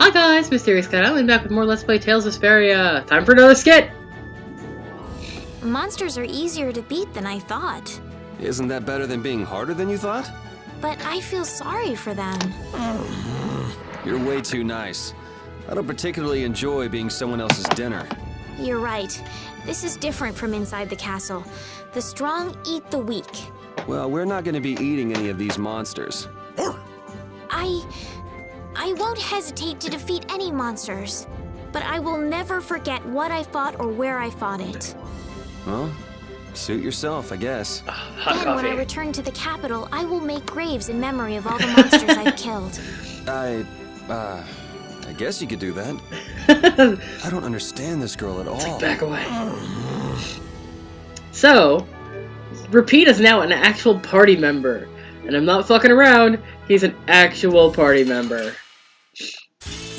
Hi guys, Mysterious Cat Island back with more Let's Play Tales of Vesperia. Time for another skit! Monsters are easier to beat than I thought. Isn't that better than being harder than you thought? But I feel sorry for them. You're way too nice. I don't particularly enjoy being someone else's dinner. You're right. This is different from inside the castle. The strong eat the weak. Well, we're not going to be eating any of these monsters. I won't hesitate to defeat any monsters. But I will never forget what I fought or where I fought it. Well, suit yourself, I guess. Then, when I return to the capital, I will make graves in memory of all the monsters I've killed. I guess you could do that. I don't understand this girl at all. Back away. So, Repeat is now an actual party member. And I'm not fucking around, he's an actual party member.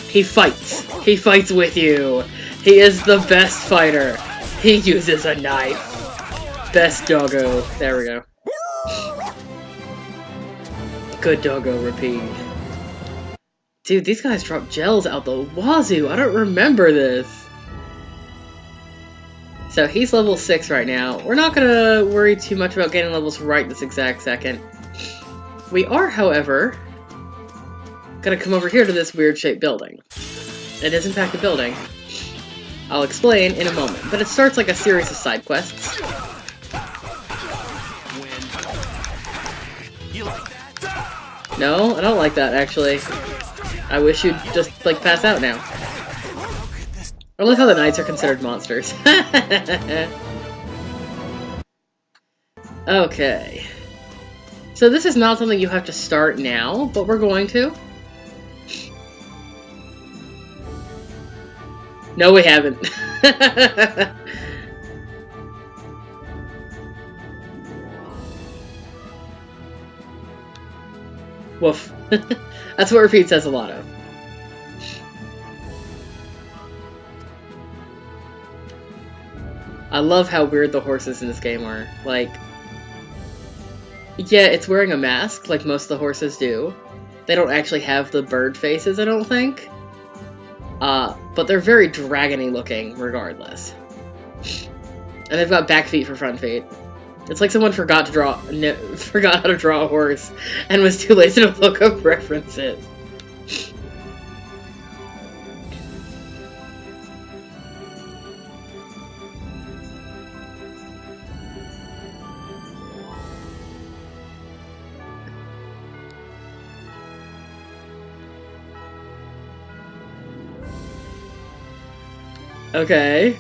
He fights. He fights with you. He is the best fighter. He uses a knife. Best doggo. There we go. Good doggo, Repeat. Dude, these guys drop gels out the wazoo. I don't remember this. So he's level 6 right now. We're not gonna worry too much about getting levels right this exact second. We are, however, gonna come over here to this weird shaped building. It is in fact a building. I'll explain in a moment, but it starts like a series of side quests. No, I don't like that actually. I wish you'd just like pass out now. I like how the knights are considered monsters. Okay. So this is not something you have to start now, but we're going to. No, we haven't. Woof. That's what Repeat says a lot of. I love how weird the horses in this game are. Like, yeah, it's wearing a mask, like most of the horses do. They don't actually have the bird faces, I don't think. But they're very dragon-y looking, regardless. And they've got back feet for front feet. It's like someone forgot how to draw a horse, and was too lazy to look up references. Okay.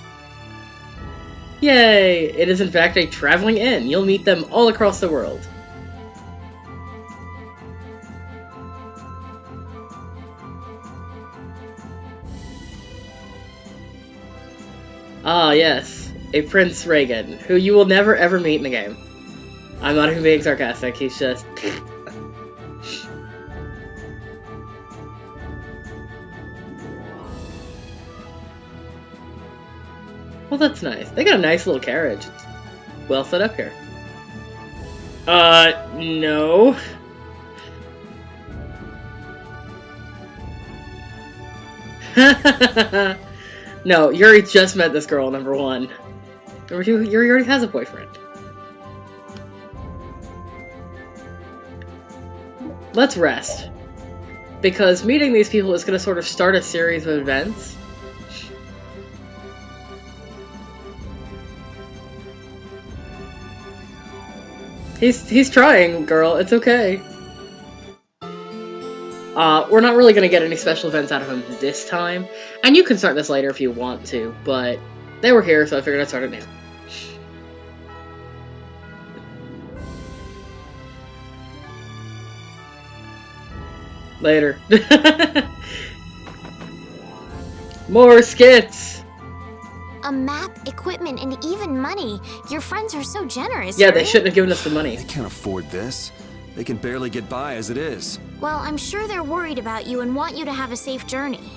Yay! It is in fact a traveling inn. You'll meet them all across the world. Ah, yes. A Prince Reagan, who you will never ever meet in the game. I'm not even being sarcastic, he's just... Well, that's nice. They got a nice little carriage. It's well set up here. No. No, Yuri just met this girl, number 1. Number 2, Yuri already has a boyfriend. Let's rest. Because meeting these people is going to sort of start a series of events. He's trying, girl. It's okay. We're not really gonna get any special events out of him this time. And you can start this later if you want to, but they were here, so I figured I'd start it now. Later. More skits! A map, equipment, and even money. Your friends are so generous. Yeah, they shouldn't have given us the money. They can't afford this. They can barely get by as it is. Well, I'm sure they're worried about you and want you to have a safe journey.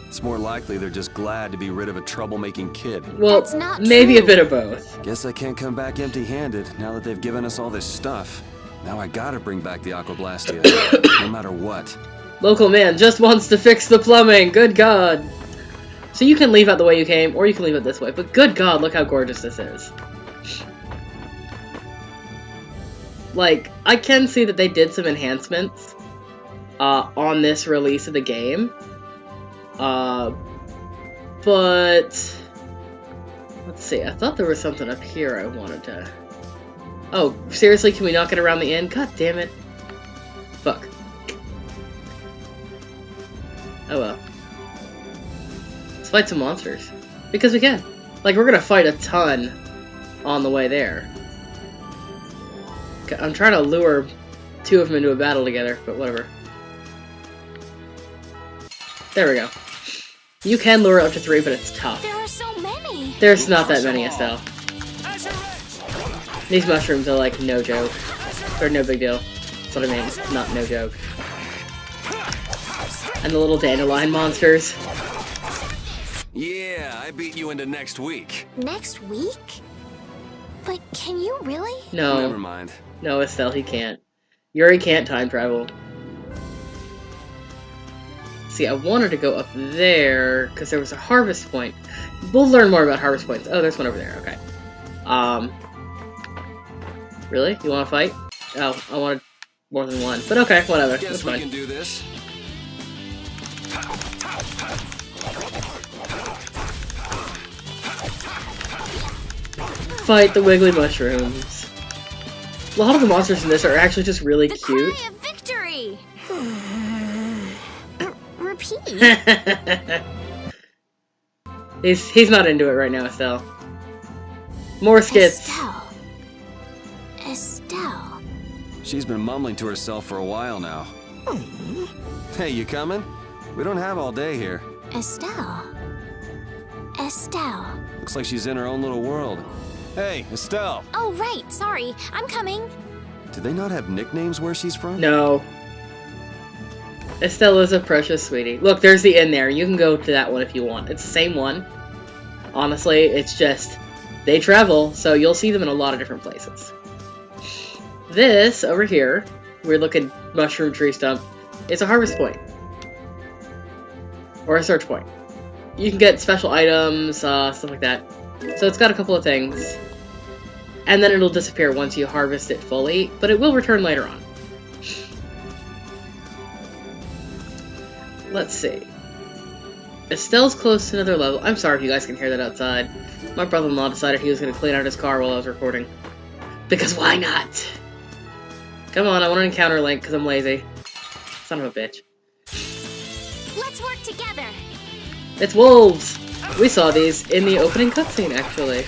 It's more likely they're just glad to be rid of a troublemaking kid. Well, that's not maybe true. A bit of both. Guess I can't come back empty-handed now that they've given us all this stuff. Now I gotta bring back the Aquablastia, no matter what. Local man just wants to fix the plumbing. Good God. So you can leave out the way you came, or you can leave it this way. But good God, look how gorgeous this is. Like, I can see that they did some enhancements on this release of the game. But let's see, I thought there was something up here I wanted to... Oh, seriously, can we not get around the inn? God damn it. Fuck. Oh well. Let's fight some monsters. Because we can. Like, we're gonna fight a ton on the way there. I'm trying to lure two of them into a battle together, but whatever. There we go. You can lure up to 3, but it's tough. There are so many. There's not that many, Estelle. These mushrooms are like no joke. They're no big deal. That's what I mean. Not no joke. And the little dandelion monsters. Yeah, I beat you into next week. Next week? But can you really? No. Never mind. No, Estelle, he can't. Yuri can't time travel. See, I wanted to go up there, because there was a harvest point. We'll learn more about harvest points. Oh, there's one over there, okay. Really? You want to fight? Oh, I wanted more than one. But okay, whatever. Guess That's we fine. can do this. Fight the wiggly mushrooms. A lot of the monsters in this are actually just really The cute. cry of victory. Repeat. He's not into it right now, Estelle. More skits. Estelle. She's been mumbling to herself for a while now. Hey, you coming? We don't have all day here. Estelle. Estelle. Looks like she's in her own little world. Hey, Estelle! Oh, right. Sorry. I'm coming. Do they not have nicknames where she's from? No. Estelle is a precious sweetie. Look, there's the inn there. You can go to that one if you want. It's the same one. Honestly, it's just... they travel, so you'll see them in a lot of different places. This, over here, weird looking mushroom tree stump, it's a harvest point. Or a search point. You can get special items, stuff like that. So it's got a couple of things. And then it'll disappear once you harvest it fully, but it will return later on. Let's see. Estelle's close to another level. I'm sorry if you guys can hear that outside. My brother-in-law decided he was going to clean out his car while I was recording. Because why not? Come on, I want to encounter Link because I'm lazy. Son of a bitch. Let's work together. It's wolves! We saw these in the opening cutscene, actually.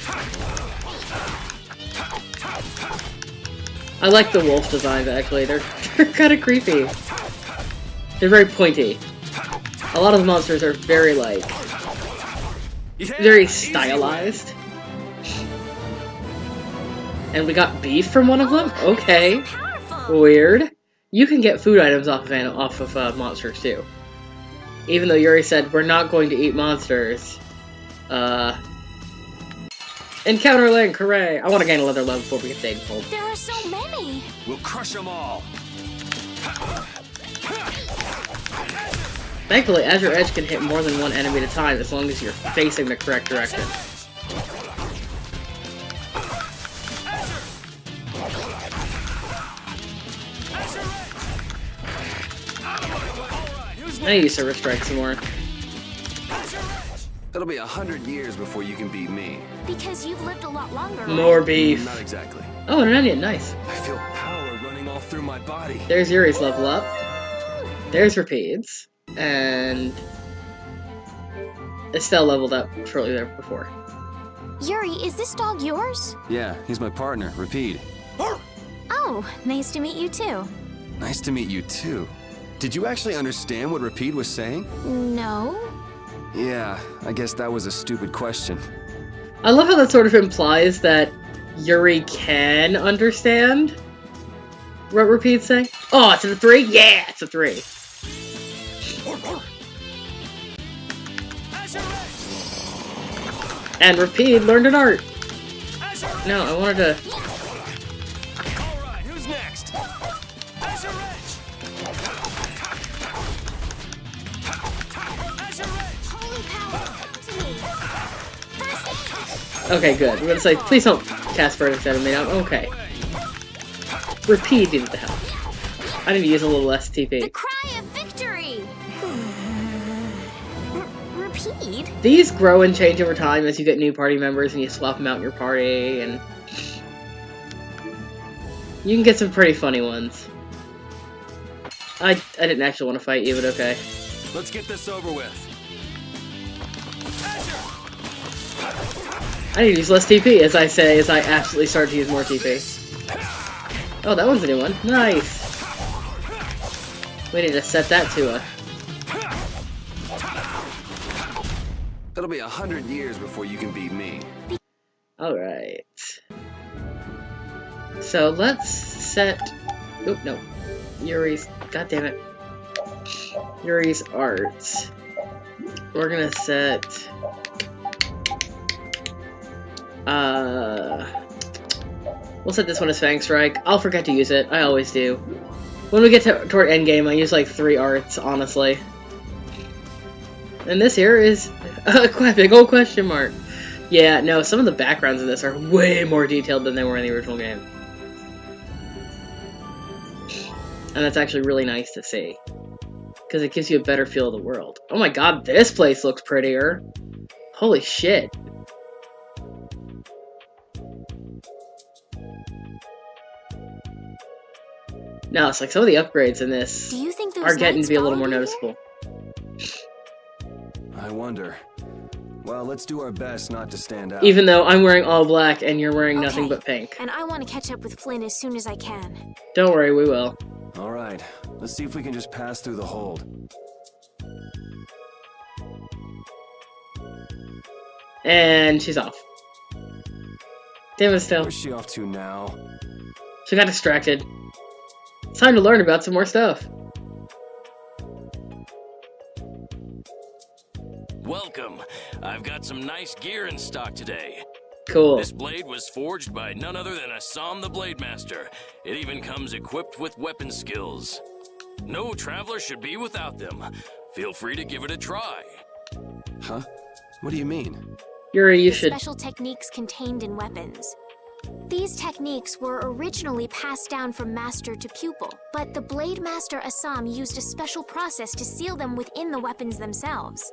I like the wolf designs, actually. They're kind of creepy. They're very pointy. A lot of the monsters are very, like, very stylized. And we got beef from one of them? Okay. Weird. You can get food items off of monsters, too. Even though Yuri said, we're not going to eat monsters. Encounter Link, hooray! I want to gain another level before we get Satan pulled. There are so many. We'll crush them all. Thankfully, Azure Edge can hit more than one enemy at a time as long as you're facing the correct direction. I need to Service Strike some more. It'll be 100 years before you can beat me. Because you've lived a lot longer. More right? beef. Not exactly. Oh, and an onion, nice. I feel power running all through my body. There's Yuri's level up. There's Rapide's. And Estelle leveled up shortly there before. Yuri, is this dog yours? Yeah, he's my partner, Rapide. Oh, nice to meet you too. Nice to meet you too. Did you actually understand what Rapide was saying? No. Yeah, I guess that was a stupid question. I love how that sort of implies that Yuri can understand what Rapide's saying. Oh, it's a 3? Yeah, it's a 3. And Rapide learned an art. No, I wanted to... Alright, who's next? Okay, good. I'm gonna say, please don't cast Vertex at me now. Okay. Repeat, what the hell. I need to use a little less TP. The cry of victory! Repeat? These grow and change over time as you get new party members and you swap them out in your party, and you can get some pretty funny ones. I didn't actually want to fight you, but okay. Let's get this over with. I need to use less TP, as I say, as I absolutely start to use more TP. Oh, that one's a new one. Nice! We need to set that to a... It'll be 100 years before you can beat me. Alright. So let's set... Oop, no. Yuri's... God damn it. Yuri's art. We're gonna set... We'll set this one as Fang Strike. I'll forget to use it. I always do. When we get toward endgame, I use like 3 arts, honestly. And this here is a big old question mark. Yeah, no, some of the backgrounds in this are way more detailed than they were in the original game. And that's actually really nice to see. Because it gives you a better feel of the world. Oh my god, this place looks prettier. Holy shit. No, it's like some of the upgrades in this Do you think those are getting knights to be a little followed more me noticeable. I wonder. Well, let's do our best not to stand out. Even though I'm wearing all black and you're wearing nothing Okay. but pink. And I want to catch up with Flynn as soon as I can. Don't worry, we will. All right, let's see if we can just pass through the hold. And she's off. Damn it, still. Where's she off to now? She got distracted. It's time to learn about some more stuff. Welcome. I've got some nice gear in stock today. Cool. This blade was forged by none other than Assam the Blade Master. It even comes equipped with weapon skills. No traveler should be without them. Feel free to give it a try. Huh? What do you mean? Yuri, you The should... special techniques contained in weapons. These techniques were originally passed down from master to pupil, but the Blade Master Assam used a special process to seal them within the weapons themselves.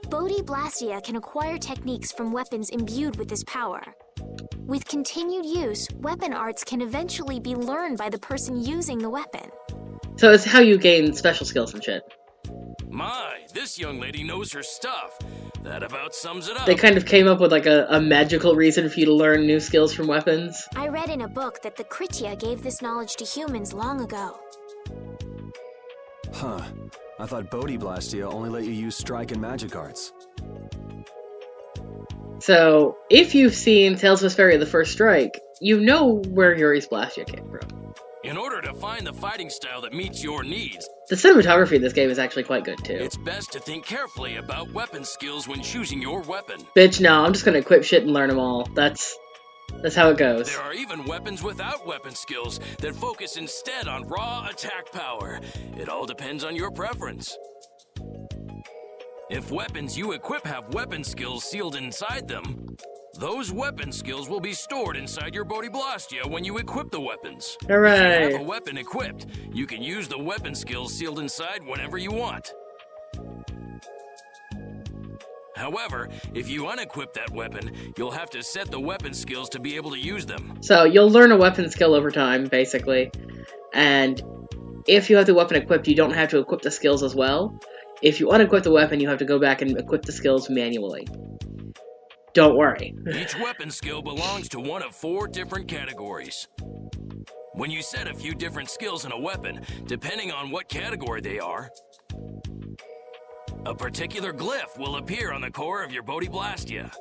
Bodhi Blastia can acquire techniques from weapons imbued with this power. With continued use, weapon arts can eventually be learned by the person using the weapon. So it's how you gain special skills and shit. My, this young lady knows her stuff. That about sums it up. They kind of came up with like a magical reason for you to learn new skills from weapons. I read in a book that the Kritya gave this knowledge to humans long ago. Huh. I thought Bodhi Blastia only let you use strike and magic arts. So, if you've seen Tales of Vesperia: The First Strike, you know where Yuri's Blastia came from. In order to find the fighting style that meets your needs, The cinematography in this game is actually quite good, too. it's best to think carefully about weapon skills when choosing your weapon. Bitch, no, I'm just gonna equip shit and learn them all. That's how it goes. There are even weapons without weapon skills that focus instead on raw attack power. It all depends on your preference. If weapons you equip have weapon skills sealed inside them, those weapon skills will be stored inside your Bodhi Blastia when you equip the weapons. If you Hooray! have a weapon equipped, you can use the weapon skills sealed inside whenever you want. However, if you unequip that weapon, you'll have to set the weapon skills to be able to use them. So, you'll learn a weapon skill over time, basically. And if you have the weapon equipped, you don't have to equip the skills as well. If you unequip the weapon, you have to go back and equip the skills manually. Don't worry. Each weapon skill belongs to one of 4 different categories. When you set a few different skills in a weapon, depending on what category they are, a particular glyph will appear on the core of your Bodhi Blastia.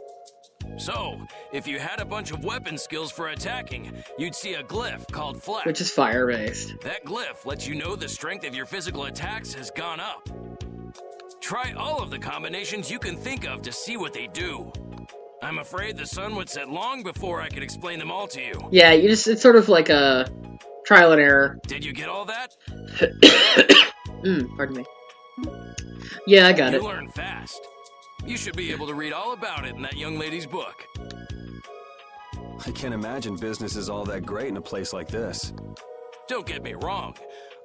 So, if you had a bunch of weapon skills for attacking, you'd see a glyph called Flex. Which is fire-based. That glyph lets you know the strength of your physical attacks has gone up. Try all of the combinations you can think of to see what they do. I'm afraid the sun would set long before I could explain them all to you. Yeah, it's sort of like a trial and error. Did you get all that? Pardon me. Yeah, I got You it. learn fast. You should be able to read all about it in that young lady's book. I can't imagine business is all that great in a place like this. Don't get me wrong.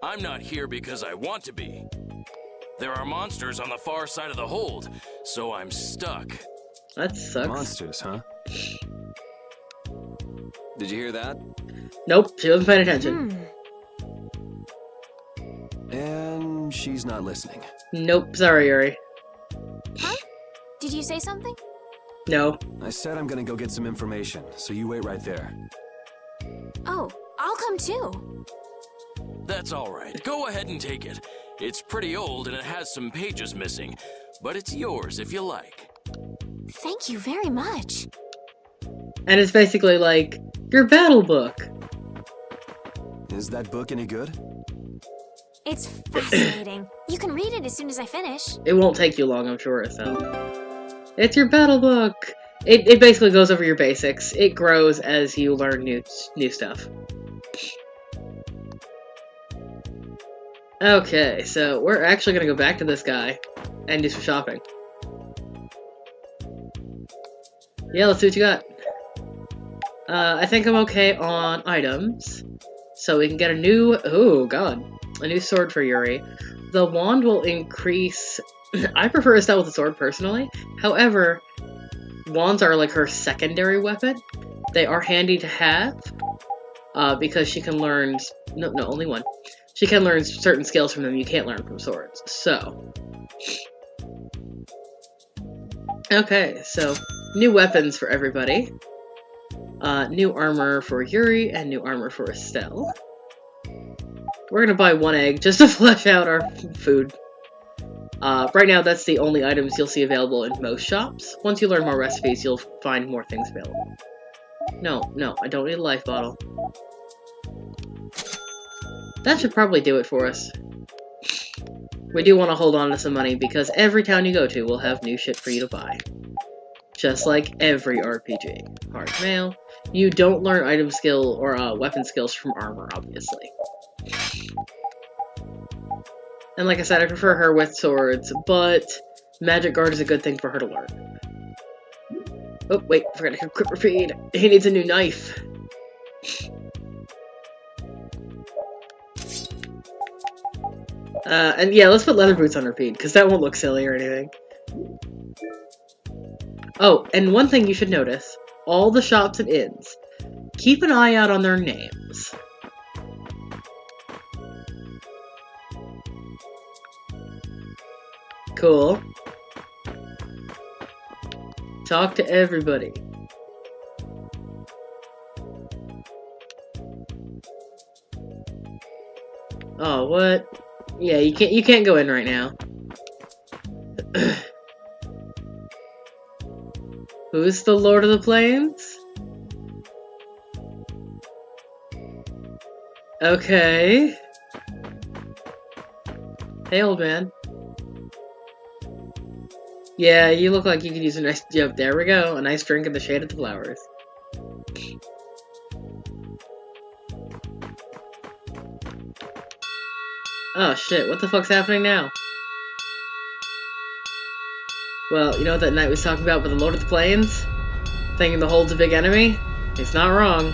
I'm not here because I want to be. There are monsters on the far side of the hold, so I'm stuck. That sucks. Monsters, huh? Did you hear that? Nope, she wasn't paying attention. And she's not listening. Nope, sorry, Yuri. Huh? Did you say something? No. I said I'm gonna go get some information, so you wait right there. Oh, I'll come too. That's all right. Go ahead and take it. It's pretty old and it has some pages missing, but it's yours if you like. Thank you very much. And it's basically like your battle book. Is that book any good? It's fascinating. You can read it as soon as I finish. It won't take you long, I'm sure, so. It's your battle book! It basically goes over your basics. It grows as you learn new stuff. Okay, so we're actually gonna go back to this guy and do some shopping. Yeah, let's see what you got. I think I'm okay on items. So we can get a new, oh god, a new sword for Yuri. The wand will increase, I prefer to start with the sword personally. However, wands are like her secondary weapon. They are handy to have, because she can learn, no, only one. She can learn certain skills from them you can't learn from swords, so. Okay, so, new weapons for everybody. New armor for Yuri, and new armor for Estelle. We're gonna buy one egg just to flesh out our food. Right now, that's the only items you'll see available in most shops. Once you learn more recipes, you'll find more things available. No, I don't need a life bottle. That should probably do it for us. We do want to hold on to some money, because every town you go to will have new shit for you to buy. Just like every RPG. Hard mail. You don't learn item skill or weapon skills from armor, obviously. And like I said, I prefer her with swords, but Magic Guard is a good thing for her to learn. Oh, wait, I forgot to equip her feed. He needs a new knife. And yeah, let's put leather boots on her feet, because that won't look silly or anything. Oh, and one thing you should notice, all the shops and inns, keep an eye out on their names. Cool. Talk to everybody. Oh, what? Yeah, you can't go in right now. Who's the Lord of the Plains? Okay. Hey, old man. Yeah, you look like you could use a nice... Yep, there we go. A nice drink in the shade of the flowers. Oh shit, what the fuck's happening now? Well, you know what that knight was talking about with the Lord of the Plains? Thinking the hold's a big enemy? He's not wrong.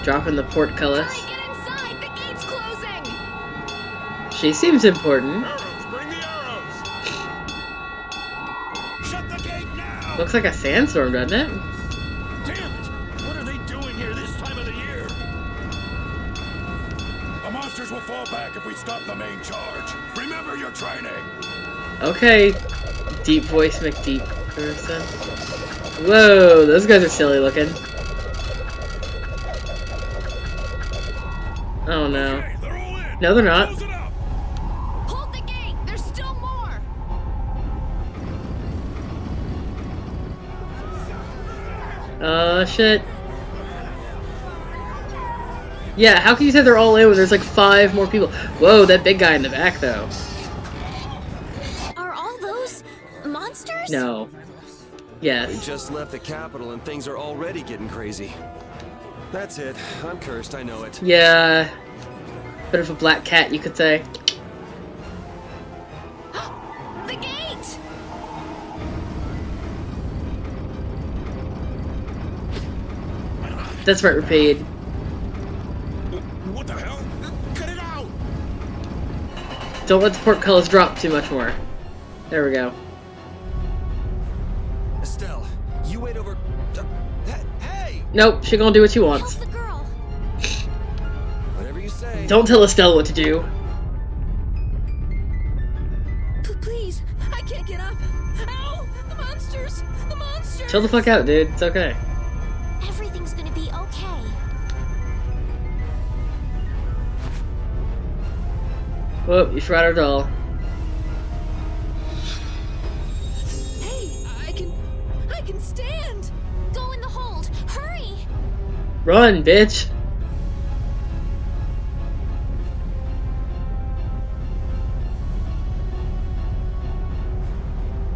Dropping the portcullis. Hurry, get inside! The gate's closing! She seems important. Arrows, bring the arrows! Shut the gate now! Looks like a sandstorm, doesn't it? Damn it! What are they doing here this time of the year? The monsters will fall back if we stop the main charge. Remember your training! Okay, deep voice McDeep person. Whoa, those guys are silly looking. Oh no. Okay, they're all in. No, they're not. Close it up. Hold the gate! There's still more! Shit. Yeah, how can you say they're all in when there's like 5 more people? Whoa, that big guy in the back though. Are all those monsters? No. We Yes. just left the capital and things are already getting crazy. That's it. I'm cursed, I know it. Yeah. Bit of a black cat, you could say. The gate! That's right, repeat. What the hell? Cut it out! Don't let the portcullis drop too much more. There we go. Estelle, you wait over... Hey! Nope, she gonna do what she wants. Help the girl! Whatever you say. Don't tell Estelle what to do. Please, I can't get up. Ow! The monsters! The monsters! Chill the fuck out, dude. It's okay. Everything's gonna be okay. Whoop, you forgot our doll. Hey, I can stand! Go in the hold! Hurry! Run, bitch!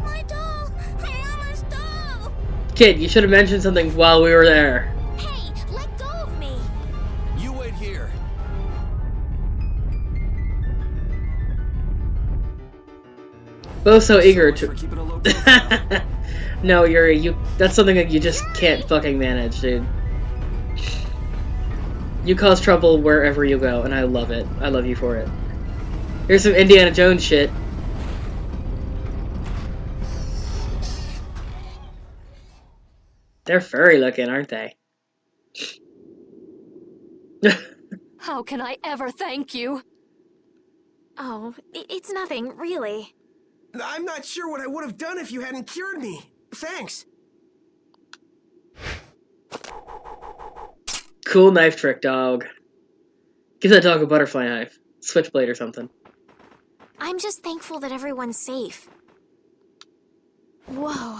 My doll! Mama's doll! Kid, you should have mentioned something while we were there. Hey, let go of me! You wait here. Both so eager Much for to. keeping a low profile. No, Yuri, that's something that you just can't fucking manage, dude. You cause trouble wherever you go, and I love it. I love you for it. Here's some Indiana Jones shit. They're furry looking, aren't they? How can I ever thank you? Oh, it's nothing, really. I'm not sure what I would have done if you hadn't cured me. Thanks. Cool knife trick, dog. Give that dog a butterfly knife. Switchblade or something. I'm just thankful that everyone's safe. Whoa.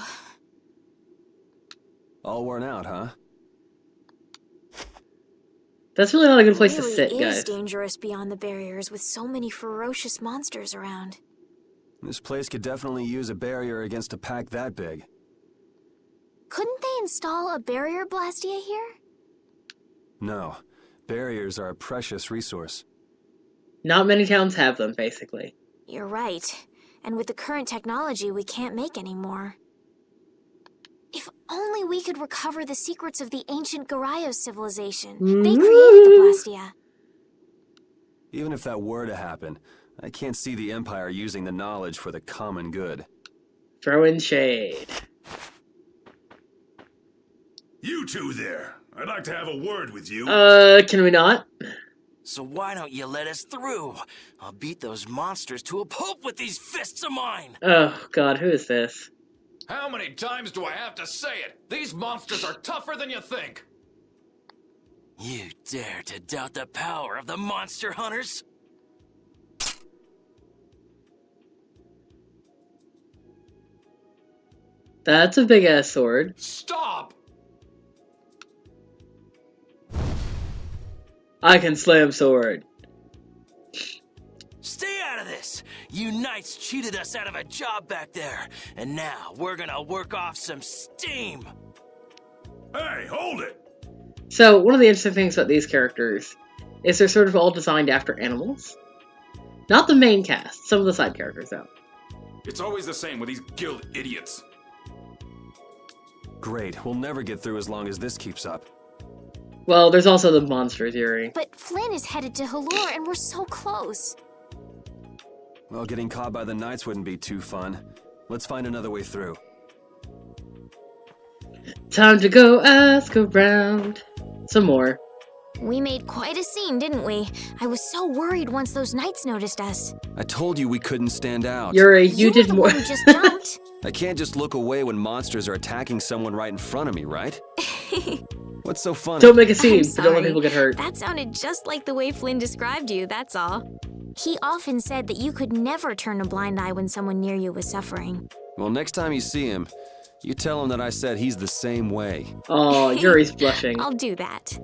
All worn out, huh? That's really not a good place to It sit, really is guys. dangerous beyond the barriers with so many ferocious monsters around. This place could definitely use a barrier against a pack that big. Couldn't they install a barrier blastia here? No. Barriers are a precious resource. Not many towns have them, basically. You're right. And with the current technology, we can't make any more. If only we could recover the secrets of the ancient Garayos civilization. They created the blastia. Even if that were to happen, I can't see the Empire using the knowledge for the common good. Throw in shade. You two there. I'd like to have a word with you. Can we not? So why don't you let us through? I'll beat those monsters to a pulp with these fists of mine! Oh, God, who is this? How many times do I have to say it? These monsters are tougher than you think. You dare to doubt the power of the monster hunters? That's a big-ass sword. Stop! I can slam sword. Stay out of this! You knights cheated us out of a job back there, and now we're gonna work off some steam! Hey, hold it! So, one of the interesting things about these characters is they're sort of all designed after animals. Not the main cast, some of the side characters, though. It's always the same with these guild idiots. Great, we'll never get through as long as this keeps up. Well, there's also the monsters, Yuri. But Flynn is headed to Halure and we're so close. Well, getting caught by the Knights wouldn't be too fun. Let's find another way through. Time to go ask around. Some more. We made quite a scene, didn't we? I was so worried once those knights noticed us. I told you we couldn't stand out. Yuri, you did the more. one who just jumped. I can't just look away when monsters are attacking someone right in front of me, right? What's so funny? Don't make a scene, I'm but don't let sorry. people get hurt. That sounded just like the way Flynn described you, that's all. He often said that you could never turn a blind eye when someone near you was suffering. Well, next time you see him, you tell him that I said he's the same way. Oh, Yuri's blushing. I'll do that.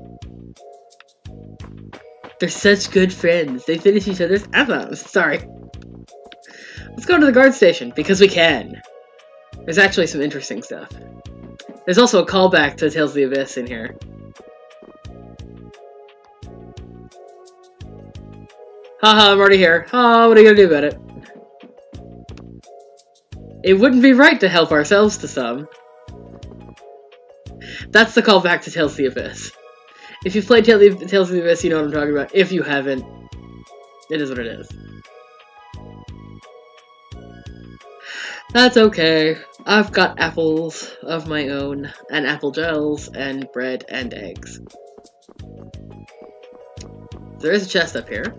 They're such good friends. They finish each other's albums. Sorry. Let's go to the guard station, because we can. There's actually some interesting stuff. There's also a callback to Tales of the Abyss in here. Haha, I'm already here. Oh, what are you gonna do about it? It wouldn't be right to help ourselves to some. That's the callback to Tales of the Abyss. If you've played Tales of the Abyss, you know what I'm talking about. If you haven't, it is what it is. That's okay. I've got apples of my own, and apple gels, and bread, and eggs. There is a chest up here.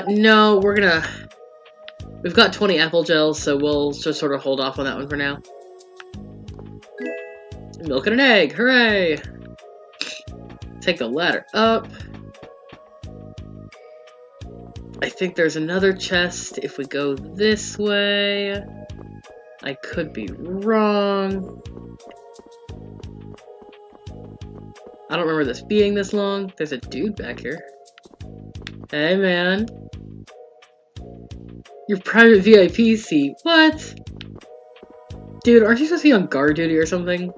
No, we've got 20 apple gels, so we'll just sort of hold off on that one for now. Milk and an egg, hooray! Take the ladder up. I think there's another chest if we go this way. I could be wrong. I don't remember this being this long. There's a dude back here. Hey, man. Your private VIP seat. What? Dude, aren't you supposed to be on guard duty or something?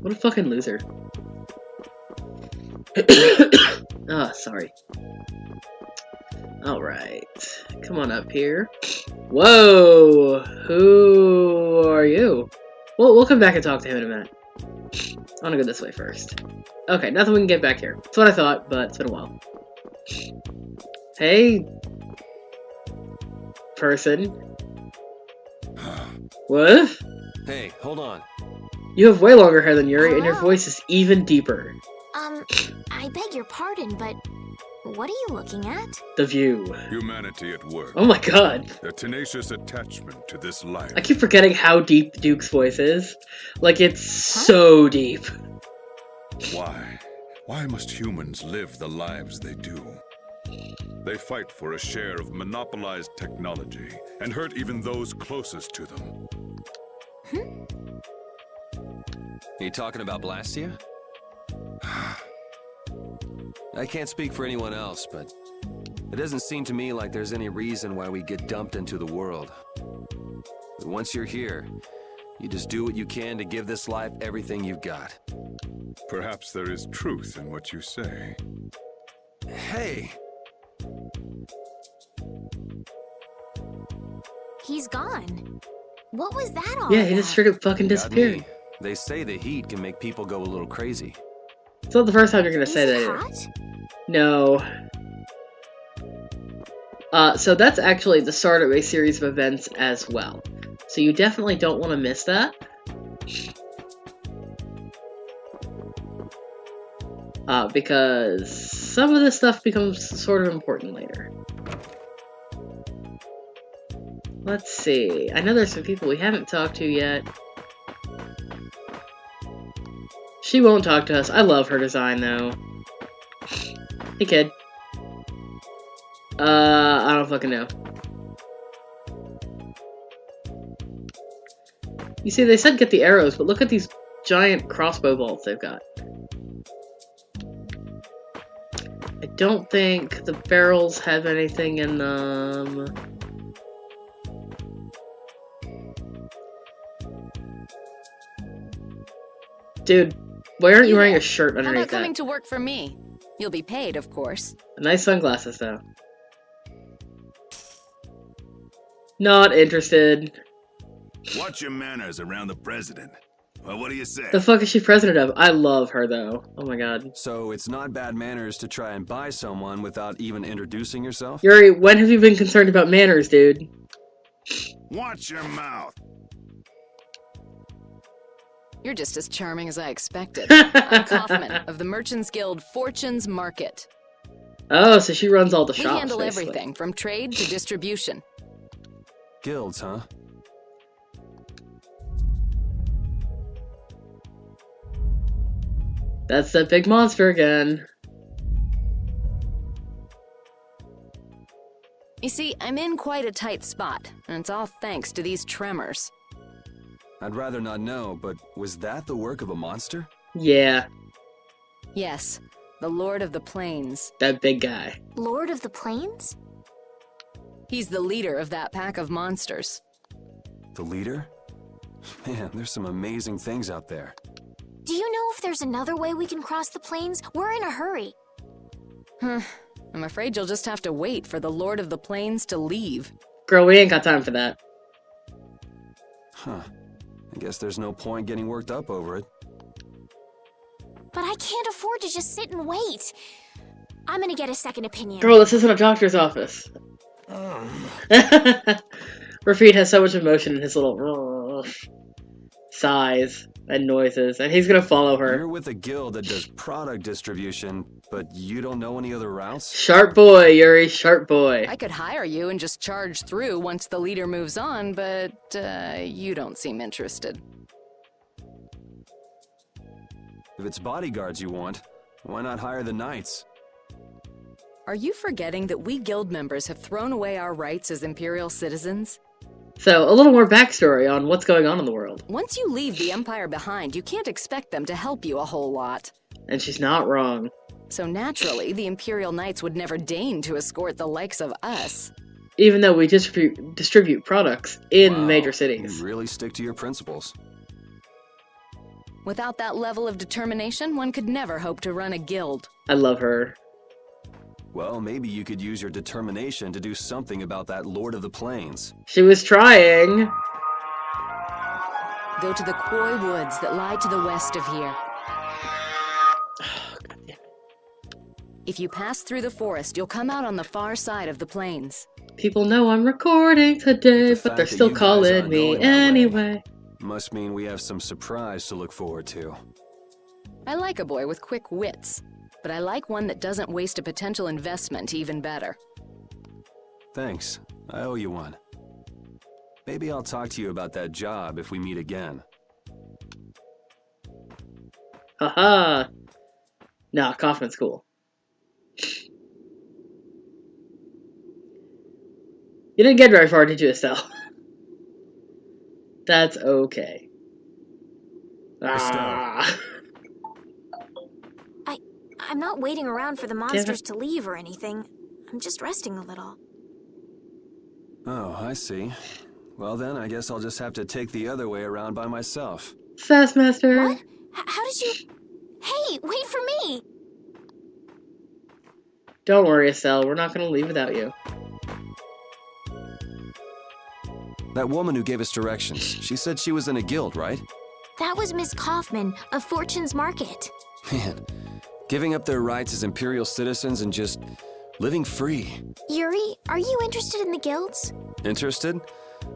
What a fucking loser. Ah, sorry. Alright. Come on up here. Whoa! Who are you? Well, we'll come back and talk to him in a minute. I want to go this way first. Okay, nothing we can get back here. That's what I thought, but it's been a while. Hey... person. What? Hey, hold on. You have way longer hair than Yuri, and your Hello? voice is even deeper. I beg your pardon, but what are you looking at? The view. Humanity at work. Oh my god. Their tenacious attachment to this life. I keep forgetting how deep Duke's voice is. Like, it's so deep. Why? Why must humans live the lives they do? They fight for a share of monopolized technology and hurt even those closest to them. Are you talking about Blastia? I can't speak for anyone else, but it doesn't seem to me like there's any reason why we get dumped into the world. But once you're here, you just do what you can to give this life everything you've got. Perhaps there is truth in what you say. Hey! He's gone. What was that all Yeah, about? he just straight up fucking Got disappeared. me. They say the heat can make people go a little crazy. It's not the first time you're gonna Is say it that either. hot? No. So that's actually the start of a series of events as well. So you definitely don't want to miss that. Because some of this stuff becomes sort of important later. Let's see. I know there's some people we haven't talked to yet. She won't talk to us. I love her design, though. Hey, kid. I don't fucking know. You see, they said get the arrows, but look at these giant crossbow bolts they've got. I don't think the barrels have anything in them. Dude, why aren't you wearing a shirt How about underneath coming that? to work for me? You'll be paid, of course. Nice sunglasses, though. Not interested. Watch your manners around the president. Well, what do you say? The fuck is she president of? I love her, though. Oh my god. So it's not bad manners to try and buy someone without even introducing yourself? Yuri, when have you been concerned about manners, dude? Watch your mouth. You're just as charming as I expected. I'm Kaufman of the Merchants Guild Fortune's Market. Oh, so she runs all the We shops, handle basically. everything from trade to distribution. Guilds, huh? That's that big monster again. You see, I'm in quite a tight spot, and it's all thanks to these tremors. I'd rather not know, but was that the work of a monster? Yeah, Yes, the Lord of the Plains. that big guy. Lord of the Plains? He's the leader of that pack of monsters. The leader? Man, there's some amazing things out there. Do you know if there's another way we can cross the plains? We're in a hurry. I'm afraid you'll just have to wait for the Lord of the Plains to leave. Girl, we ain't got time for that. Huh. I guess there's no point getting worked up over it. But I can't afford to just sit and wait. I'm gonna get a second opinion. Girl, this isn't a doctor's office. Rafid has so much emotion in his little sighs and noises, and he's gonna follow her. You're with a guild that does product distribution, but you don't know any other routes? Sharp boy, Yuri, sharp boy. I could hire you and just charge through once the leader moves on, but you don't seem interested. If it's bodyguards you want, why not hire the knights? Are you forgetting that we guild members have thrown away our rights as Imperial citizens? So, a little more backstory on what's going on in the world. Once you leave the Empire behind, you can't expect them to help you a whole lot. And she's not wrong. So naturally, the Imperial Knights would never deign to escort the likes of us. Even though we distribute products in major cities. You really stick to your principles. Without that level of determination, one could never hope to run a guild. I love her. Well, maybe you could use your determination to do something about that Lord of the Plains. She was trying. Go to the Koi Woods that lie to the west of here. If you pass through the forest, you'll come out on the far side of the plains. People know I'm recording today, but they're still calling me anyway. Must mean we have some surprise to look forward to. I like a boy with quick wits, but I like one that doesn't waste a potential investment even better. Thanks. I owe you one. Maybe I'll talk to you about that job if we meet again. Haha. Nah, Kaufman's cool. You didn't get very far, did you, Estelle? That's okay. Ah. I'm not waiting around for the monsters to leave or anything. I'm just resting a little. Oh, I see. Well then, I guess I'll just have to take the other way around by myself. Fastmaster. What? How did you... Hey, wait for me! Don't worry, Estelle. We're not going to leave without you. That woman who gave us directions, she said she was in a guild, right? That was Miss Kaufman of Fortune's Market. Man, giving up their rights as Imperial citizens and just living free. Yuri, are you interested in the guilds? Interested?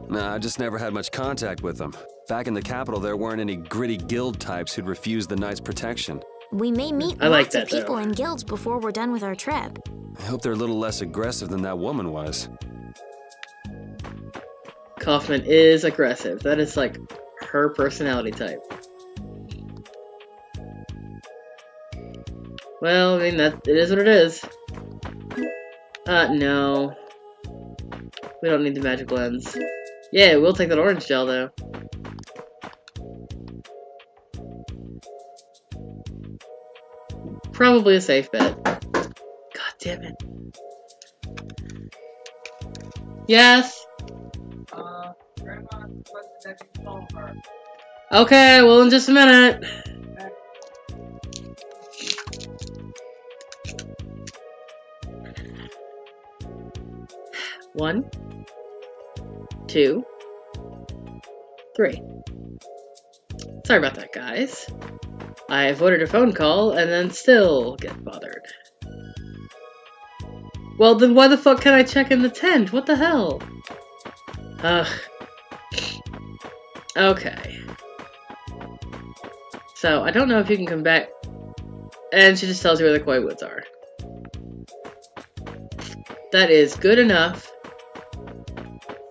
Nah, I just never had much contact with them. Back in the capital, there weren't any gritty guild types who'd refuse the Knights' protection. We may meet lots of people in guilds before we're done with our trip. I hope they're a little less aggressive than that woman was. Kaufman is aggressive. That is like her personality type. Well, I mean, it is what it is. No. We don't need the magic lens. Yeah, we'll take that orange gel, though. Probably a safe bet. God damn it. Yes? Okay, well, in just a minute. One, 2, 3. Sorry about that, guys. I avoided a phone call and then still get bothered. Well, then why the fuck can't I check in the tent? What the hell? Ugh. Okay. So, I don't know if you can come back. And she just tells you where the Koi Woods are. That is good enough.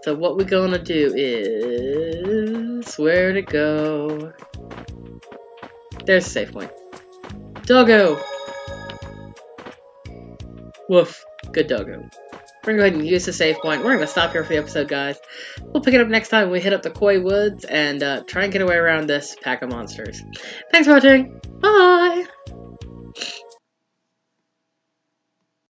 So what we're gonna do is... Where'd it go? There's a safe point. Doggo! Woof. Good doggo. We're gonna go ahead and use the save point. We're gonna stop here for the episode, guys. We'll pick it up next time when we hit up the Koi Woods and try and get away around this pack of monsters. Thanks for watching. Bye!